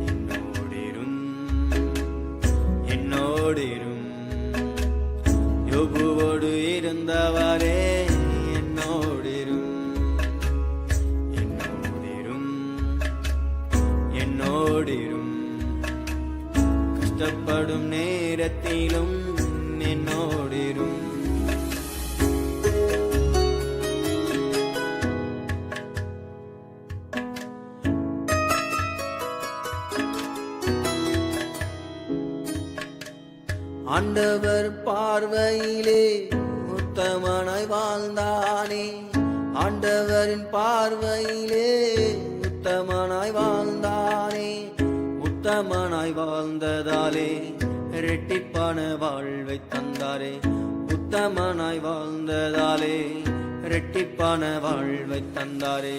என்னோடிரும் என்னோடிரும் யோபுவோடு இருந்தவரே என்னோடிரும் என்னோடிரும் என்னோடிரும் கஷ்டப்படும் நேரத்திலும் என்னோடிரும் ஆண்டவர் பார்வையிலே உத்தமனாய் வாழ்ந்தானே ஆண்டவரின் பார்வையிலே உத்தமனாய் வாழ்ந்தானே உத்தமனாய் வாழ்ந்ததாலே இரட்டிப்பான வாழ்வை தந்தாரே உத்தமனாய் வாழ்ந்ததாலே இரட்டிப்பான வாழ்வை தந்தாரே